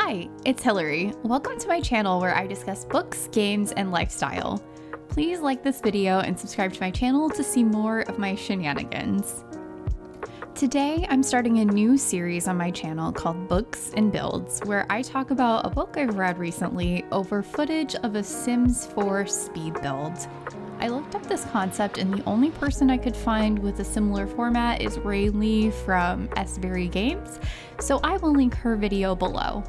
Hi, it's Hillary. Welcome to my channel where I discuss books, games, and lifestyle. Please like this video and subscribe to my channel to see more of my shenanigans. Today, I'm starting a new series on my channel called Books and Builds, where I talk about a book I've read recently over footage of a Sims 4 speed build. I looked up this concept and the only person I could find with a similar format is Ray Lee from S-Berry Games, so I will link her video below.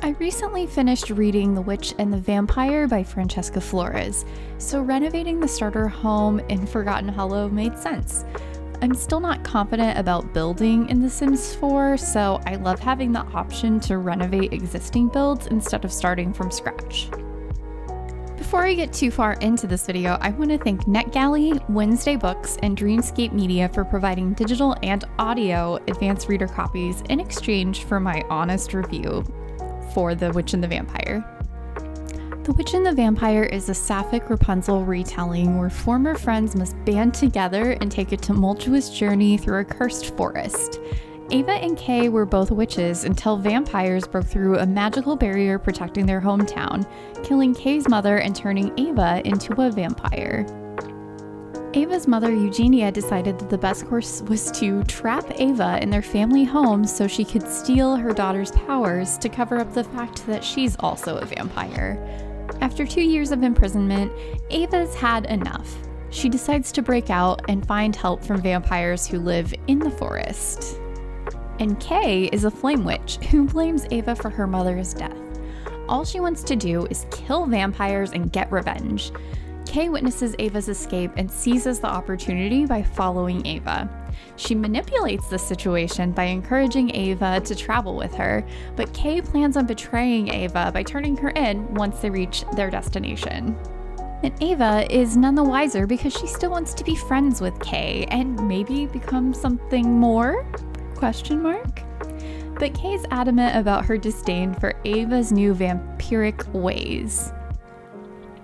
I recently finished reading The Witch and the Vampire by Francesca Flores, so renovating the starter home in Forgotten Hollow made sense. I'm still not confident about building in The Sims 4, so I love having the option to renovate existing builds instead of starting from scratch. Before I get too far into this video, I want to thank NetGalley, Wednesday Books, and Dreamscape Media for providing digital and audio advanced reader copies in exchange for my honest review for The Witch and the Vampire. The Witch and the Vampire is a sapphic Rapunzel retelling where former friends must band together and take a tumultuous journey through a cursed forest. Ava and Kay were both witches until vampires broke through a magical barrier protecting their hometown, killing Kay's mother and turning Ava into a vampire. Ava's mother, Eugenia, decided that the best course was to trap Ava in their family home so she could steal her daughter's powers to cover up the fact that she's also a vampire. After 2 years of imprisonment, Ava's had enough. She decides to break out and find help from vampires who live in the forest. And Kay is a flame witch who blames Ava for her mother's death. All she wants to do is kill vampires and get revenge. Kay witnesses Ava's escape and seizes the opportunity by following Ava. She manipulates the situation by encouraging Ava to travel with her, but Kay plans on betraying Ava by turning her in once they reach their destination. And Ava is none the wiser because she still wants to be friends with Kay and maybe become something more? But Kay's adamant about her disdain for Ava's new vampiric ways.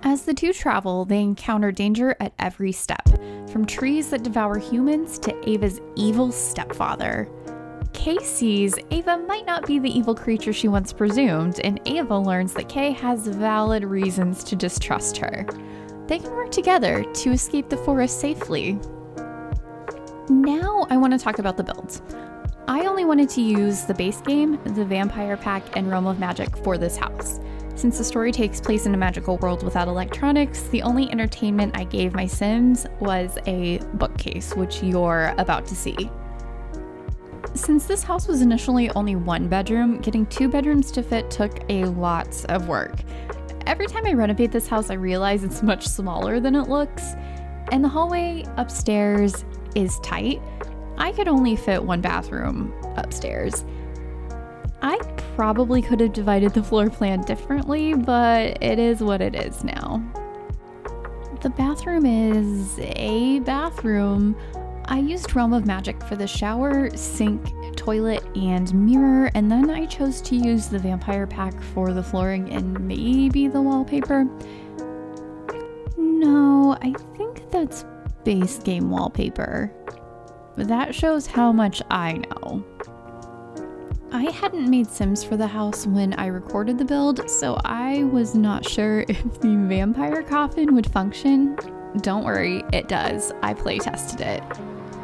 As the two travel, they encounter danger at every step, from trees that devour humans to Ava's evil stepfather. Kay sees Ava might not be the evil creature she once presumed, and Ava learns that Kay has valid reasons to distrust her. They can work together to escape the forest safely. Now I want to talk about the builds. I only wanted to use the base game, the Vampire Pack, and Realm of Magic for this house. Since the story takes place in a magical world without electronics, the only entertainment I gave my Sims was a bookcase, which you're about to see. Since this house was initially only one bedroom, getting 2 bedrooms to fit took a lot of work. Every time I renovate this house, I realize it's much smaller than it looks, and the hallway upstairs is tight. I could only fit 1 bathroom upstairs. I probably could have divided the floor plan differently, but it is what it is now. The bathroom is a bathroom. I used Realm of Magic for the shower, sink, toilet, and mirror, and then I chose to use the Vampire Pack for the flooring and maybe the wallpaper. No, I think that's base game wallpaper. That shows how much I know. I hadn't made Sims for the house when I recorded the build, so I was not sure if the vampire coffin would function. Don't worry, it does. I play tested it.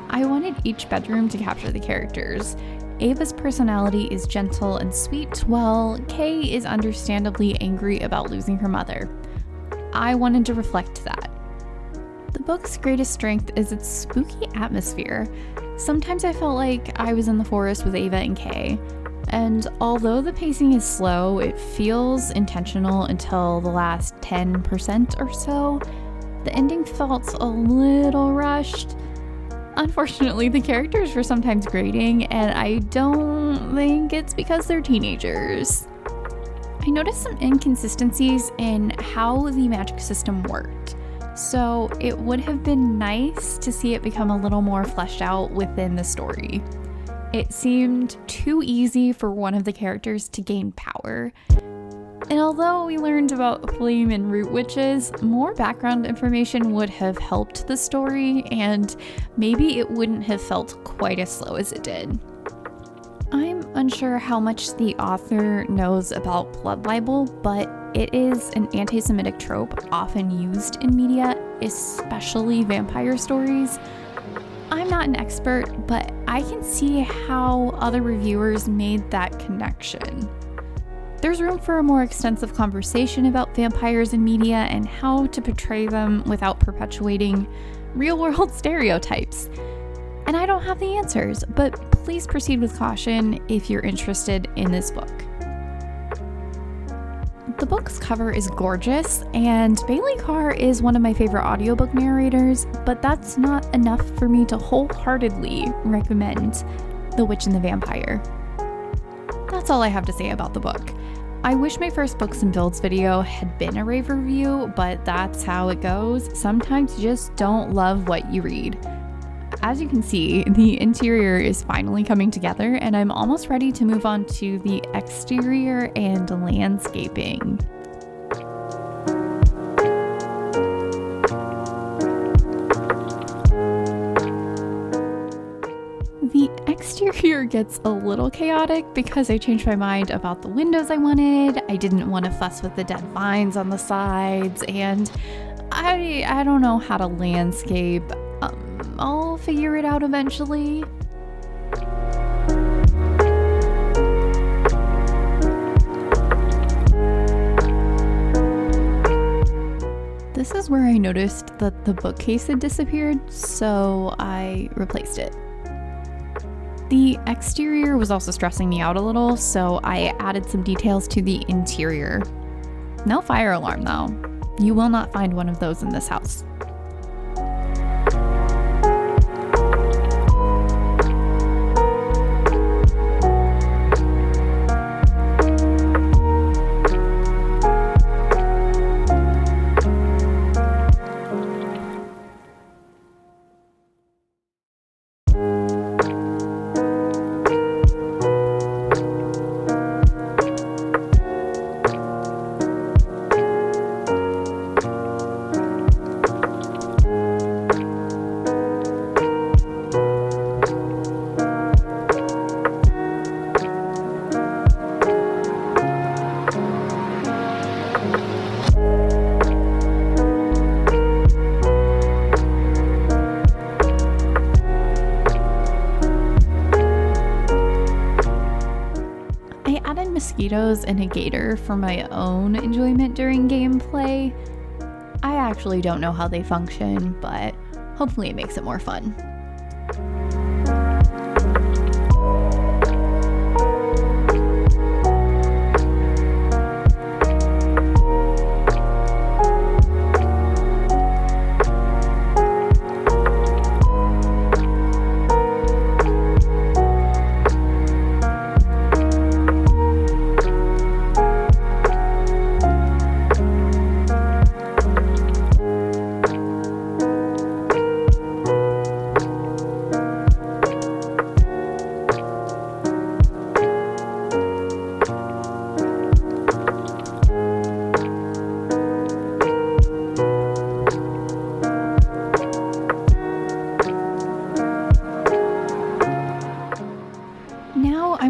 I wanted each bedroom to capture the characters. Ava's personality is gentle and sweet, while Kay is understandably angry about losing her mother. I wanted to reflect that. The book's greatest strength is its spooky atmosphere. Sometimes I felt like I was in the forest with Ava and Kay, and although the pacing is slow, it feels intentional until the last 10% or so. The ending felt a little rushed. Unfortunately, the characters were sometimes grating, and I don't think it's because they're teenagers. I noticed some inconsistencies in how the magic system worked. So it would have been nice to see it become a little more fleshed out within the story. It seemed too easy for one of the characters to gain power. And although we learned about flame and root witches, more background information would have helped the story, and maybe it wouldn't have felt quite as slow as it did. I'm unsure how much the author knows about blood libel, but it is an anti-Semitic trope often used in media, especially vampire stories. I'm not an expert, but I can see how other reviewers made that connection. There's room for a more extensive conversation about vampires in media and how to portray them without perpetuating real-world stereotypes. And I don't have the answers, but please proceed with caution if you're interested in this book. The book's cover is gorgeous, and Bailey Carr is one of my favorite audiobook narrators, but that's not enough for me to wholeheartedly recommend The Witch and the Vampire. That's all I have to say about the book. I wish my first Books and Builds video had been a rave review, but that's how it goes. Sometimes you just don't love what you read. As you can see, the interior is finally coming together, and I'm almost ready to move on to the exterior and landscaping. The exterior gets a little chaotic because I changed my mind about the windows I wanted. I didn't want to fuss with the dead vines on the sides, and I don't know how to landscape. I'll figure it out eventually. This is where I noticed that the bookcase had disappeared, so I replaced it. The exterior was also stressing me out a little, so I added some details to the interior. No fire alarm though. You will not find one of those in this house. Mosquitoes and a gator for my own enjoyment during gameplay. I actually don't know how they function, but hopefully it makes it more fun.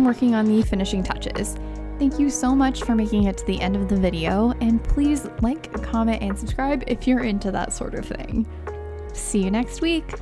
Working on the finishing touches. Thank you so much for making it to the end of the video, and please like, comment, and subscribe if you're into that sort of thing. See you next week!